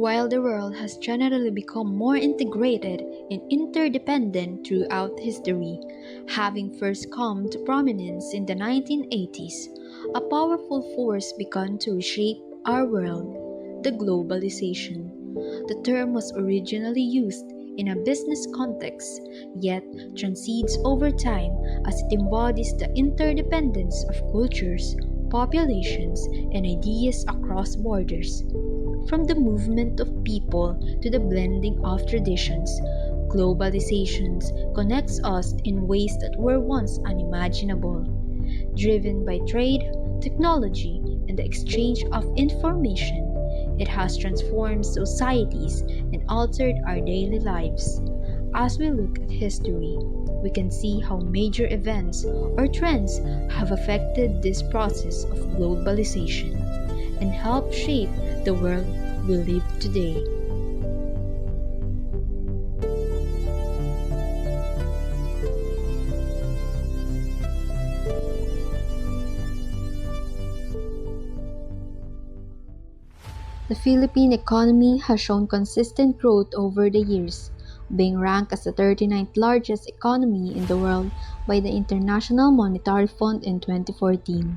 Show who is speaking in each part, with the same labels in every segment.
Speaker 1: While the world has generally become more integrated and interdependent throughout history, having first come to prominence in the 1980s, a powerful force began to reshape our world: the globalization. The term was originally used in a business context, yet transcends over time as it embodies the interdependence of cultures, populations, and ideas across borders. From the movement of people to the blending of traditions, globalization connects us in ways that were once unimaginable. Driven by trade, technology, and the exchange of information, it has transformed societies and altered our daily lives. As we look at history, we can see how major events or trends have affected this process of globalization and helped shape the world we live today. The Philippine economy has shown consistent growth over the years, being ranked as the 39th largest economy in the world by the International Monetary Fund in 2014.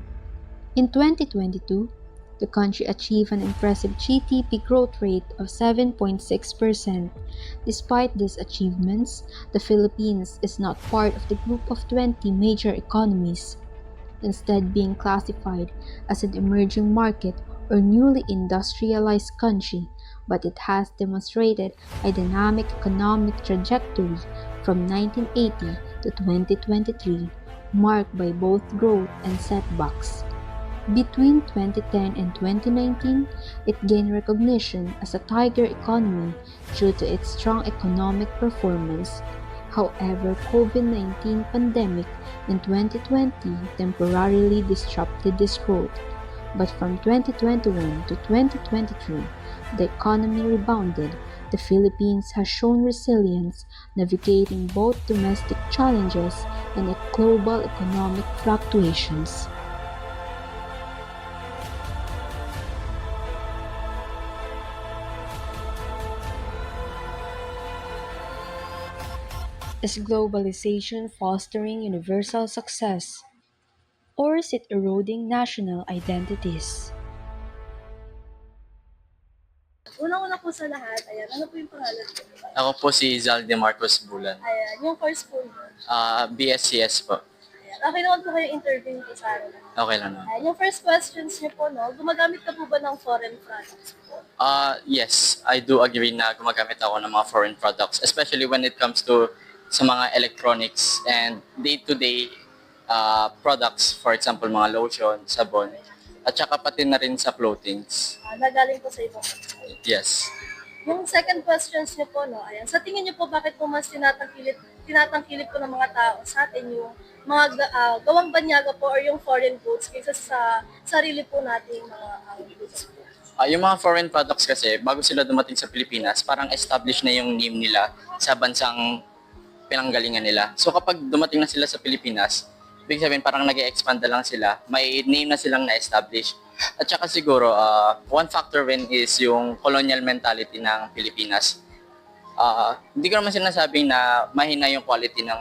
Speaker 1: In 2022, the country achieved an impressive GDP growth rate of 7.6%. Despite these achievements, the Philippines is not part of the group of 20 major economies, instead being classified as an emerging market or newly industrialized country, but it has demonstrated a dynamic economic trajectory from 1980 to 2023, marked by both growth and setbacks. Between 2010 and 2019, it gained recognition as a tiger economy due to its strong economic performance. However, COVID-19 pandemic in 2020 temporarily disrupted this growth. But from 2021 to 2023, the economy rebounded. The Philippines has shown resilience, navigating both domestic challenges and global economic fluctuations. Is globalization fostering universal success, or is it eroding national identities?
Speaker 2: Unang-una po sa lahat, ayan, ano po yung pangalan ko?
Speaker 3: Ako po si Zalde Marcos Bulan.
Speaker 2: Ayan, yung course po mo.
Speaker 3: BSCS po.
Speaker 2: Ayan, okay naman po kayo interview po sa akin.
Speaker 3: Okay lang naman.
Speaker 2: Ayan, yung first questions niyo po, no, gumagamit ka po ba ng foreign products po?
Speaker 3: Yes, I do agree na gumagamit ako ng mga foreign products, especially when it comes to sa mga electronics and day-to-day products, for example, mga lotion, sabon, at saka pati na rin sa clothings.
Speaker 2: Nagaling po sa ibang bansa.
Speaker 3: Yes.
Speaker 2: Yung second questions niyo po, no, ayan, sa tingin niyo po bakit po mas tinatangkilik po ng mga tao sa atin yung mga gawang banyaga po or yung foreign goods kaysa sa sarili po nating mga goods po?
Speaker 3: Yung mga foreign products kasi, bago sila dumating sa Pilipinas, parang established na yung name nila sa bansang pinanggalingan nila. So kapag dumating na sila sa Pilipinas, ibig sabihin parang nag-expand na lang sila, may name na silang na-establish. At saka siguro, one factor rin is yung colonial mentality ng Pilipinas. Hindi ko naman sinasabing na mahina yung quality ng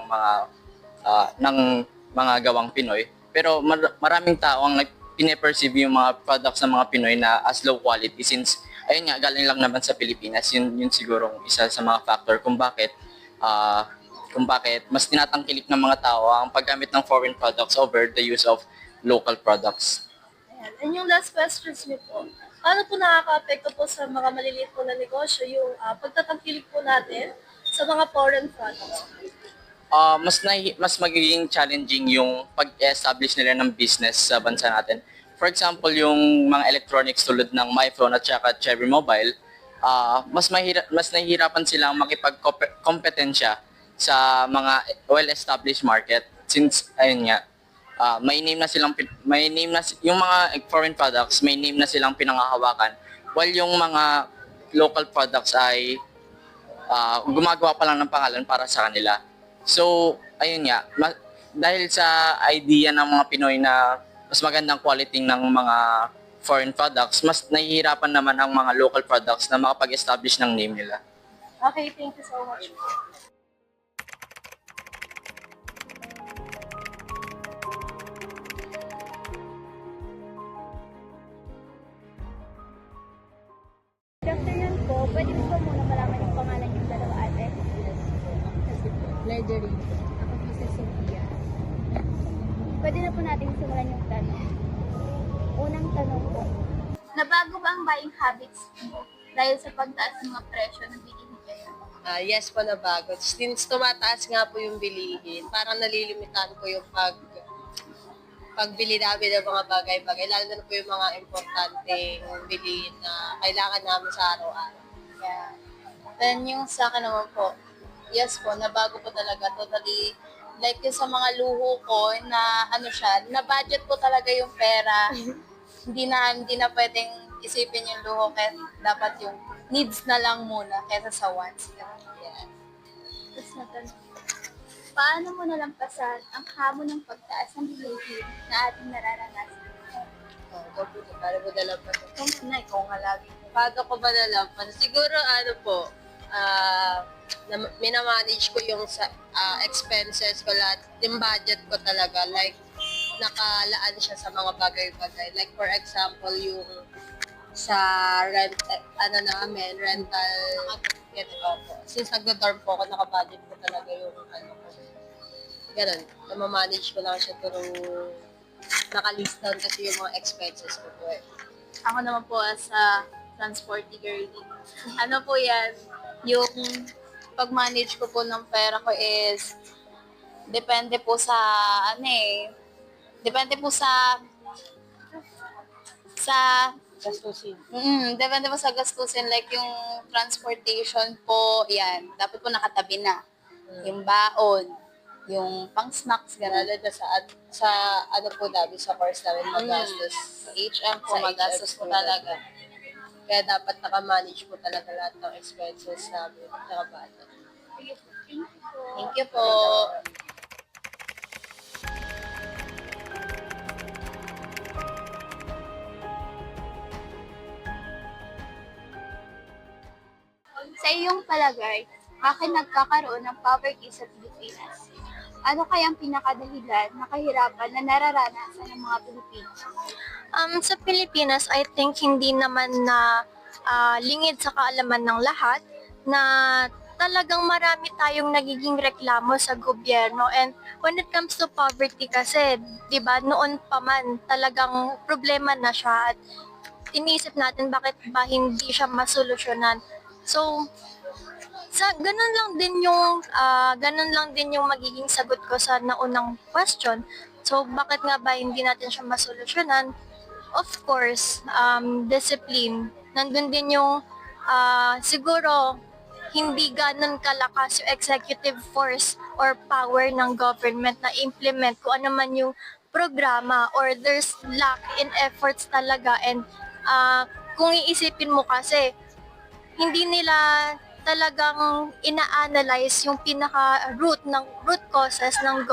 Speaker 3: mga gawang Pinoy, pero maraming tao ang pine-perceive yung mga products ng mga Pinoy na as low quality since ayun nga galing lang naman sa Pilipinas. Yun siguro isa sa mga factor kung bakit mas tinatangkilik ng mga tao ang paggamit ng foreign products over the use of local products.
Speaker 2: Ayan. And yung last questions niyo po, paano po nakaka-apekto po sa mga maliliit po na negosyo yung pagtatangkilik po natin sa mga foreign products?
Speaker 3: Mas magiging challenging yung pag-establish nila ng business sa bansa natin. For example, yung mga electronics tulad ng MyPhone at saka Cherry Mobile, mas nahihirapan silang makipag-kompetensya sa mga well-established market since ayun nga yung mga foreign products may name na silang pinanghahawakan while yung mga local products ay gumagawa pa lang ng pangalan para sa kanila. So, ayun nga, dahil sa idea ng mga Pinoy na mas magandang quality ng mga foreign products, mas nahihirapan naman ang mga local products na makapag-establish ng name nila.
Speaker 2: Okay, thank you so much.
Speaker 4: Good afternoon po. Pwede mo po muna malaman yung pangalan yung dalawa ate?
Speaker 1: Ledgering. Ako po si Sophia.
Speaker 4: Pwede na po natin simulan yung tanong. Unang tanong po. Nabago ba ang buying habits mo dahil sa pagtaas ng mga presyo ng bilihin kayo?
Speaker 5: Yes po, na bago. Since tumataas nga po yung bilihin, parang nalilimitahan ko yung pagbili namin ng mga bagay-bagay, lalo na po yung mga importanteng bilihin na kailangan namin sa araw-araw.
Speaker 6: Yeah. Then yung sa akin naman po, yes po, nabago po talaga totally. Like yung sa mga luho ko na na budget po talaga yung pera. hindi na pwedeng isipin yung luho kaya dapat yung needs na lang muna kaysa sa wants. Yeah.
Speaker 4: Tapos na tanong. Paano mo nalampasan ang hamon ng pagtaas ng bilihin na ating nararanasan?
Speaker 5: Paano mo nalampas?
Speaker 6: Ikaw muna, ikaw nga lagi.
Speaker 5: Paano ko ba nalampas? Siguro minamanage ko yung expenses ko lahat, yung budget ko talaga, like nakalaan siya sa mga bagay-bagay. Like for example, yung sa rental, po. Since nagdo-dorm po ako, nakabudget ko talaga yung ko. Ganun, namamanage ko lang siya through nakalist down kasi yung mga expenses ko po eh.
Speaker 6: Ako naman po as a transporty girly. Ano po yan, yung pag-manage ko po ng pera ko is depende po sa depende po sa
Speaker 5: Gastusin.
Speaker 6: depende po sa gastusin, like yung transportation po, yan, dapat po nakatabi na. Yung baon, yung pang-snacks, gano'n.
Speaker 5: Lalo na sa ano po namin, sa course namin magastos.
Speaker 6: Sa HM po,
Speaker 5: Sa
Speaker 6: magastos
Speaker 5: HM
Speaker 6: po
Speaker 5: po
Speaker 6: talaga.
Speaker 5: Kaya dapat nakamanage po talaga lahat ng expenses namin, nakabudget.
Speaker 6: Thank you po.
Speaker 4: Sa iyong palagay, bakit nagkakaroon ng poverty sa Pilipinas? Ano kaya ang pinakadahilan na kahirapan na nararanasan ng mga Pilipino?
Speaker 7: Sa Pilipinas, I think hindi naman na lingid sa kaalaman ng lahat na talagang marami tayong nagiging reklamo sa gobyerno. And when it comes to poverty kasi, di ba, noon pa man talagang problema na siya at iniisip natin bakit ba hindi siya masolusyonan. So, ganun lang din yung magiging sagot ko sa naunang question. So, bakit nga ba hindi natin siya masolusyonan? Of course, discipline. Nandun din yung siguro hindi ganun kalakas yung executive force or power ng government na implement kung ano man yung programa, or there's lack in efforts talaga. And kung iisipin mo kasi, hindi nila talagang ina-analyze yung pinaka-root causes ng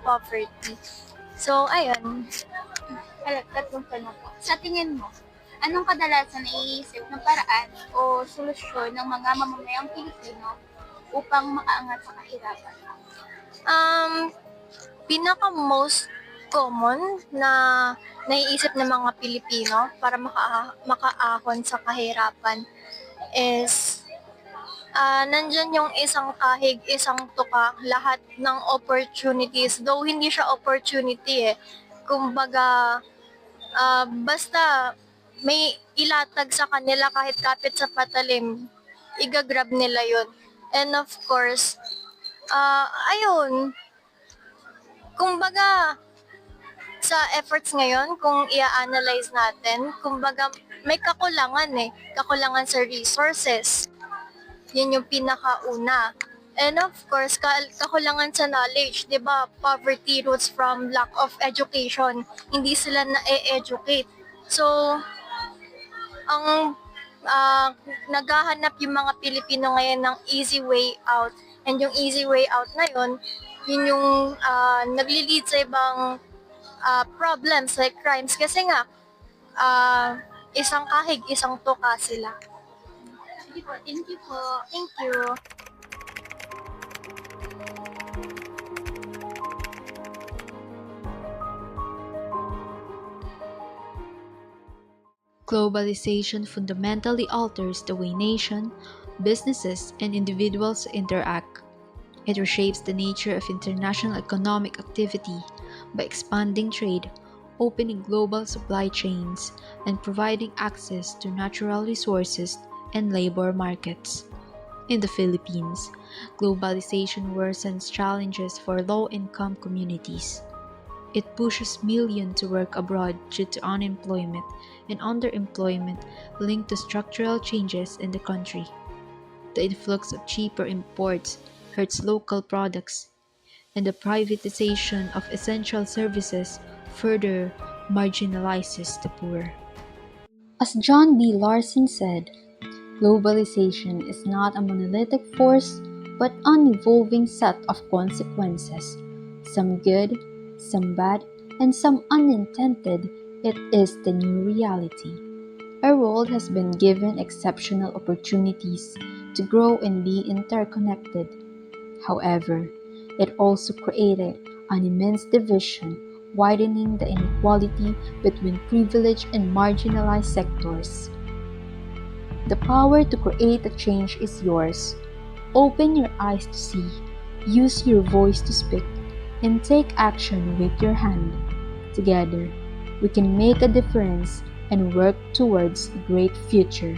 Speaker 7: poverty. So, ayun.
Speaker 4: Tatlong tanong po. Sa tingin mo, anong kadalasan naiisip ng paraan o solusyon ng mga mamamayang Pilipino upang makaangat sa kahirapan?
Speaker 7: Pinaka-most common na naiisip ng mga Pilipino para makaahon sa kahirapan is nandyan yung isang kahig, isang tuka, lahat ng opportunities. Though hindi siya opportunity kumbaga, basta may ilatag sa kanila kahit kapit sa patalim, igagrab nila yun. And of course, ayun, kumbaga, sa efforts ngayon, kung i-analyze natin, kumbaga, may kakulangan sa resources. Yun yung pinakauna. And of course, kakulangan sa knowledge, 'di ba? Poverty roots from lack of education. Hindi sila na-educate. So, ang naghahanap yung mga Pilipino ngayon ng easy way out. And yung easy way out na yun yung nagli-lead sa ibang problems like crimes. Kasi nga, isang kahig, isang tuka sila.
Speaker 4: Sige po, thank you po.
Speaker 7: Thank you.
Speaker 1: Globalization fundamentally alters the way nations, businesses, and individuals interact. It reshapes the nature of international economic activity by expanding trade, opening global supply chains, and providing access to natural resources and labor markets. In the Philippines, globalization worsens challenges for low-income communities. It pushes millions to work abroad due to unemployment and underemployment linked to structural changes in the country. The influx of cheaper imports hurts local products, and the privatization of essential services further marginalizes the poor. As John B. Larson said, globalization is not a monolithic force but an evolving set of consequences, some good, some bad, and some unintended. It is the new reality. Our world has been given exceptional opportunities to grow and be interconnected. However, it also created an immense division, widening the inequality between privileged and marginalized sectors. The power to create a change is yours. Open your eyes to see, use your voice to speak, and take action with your hand. Together, we can make a difference and work towards a great future.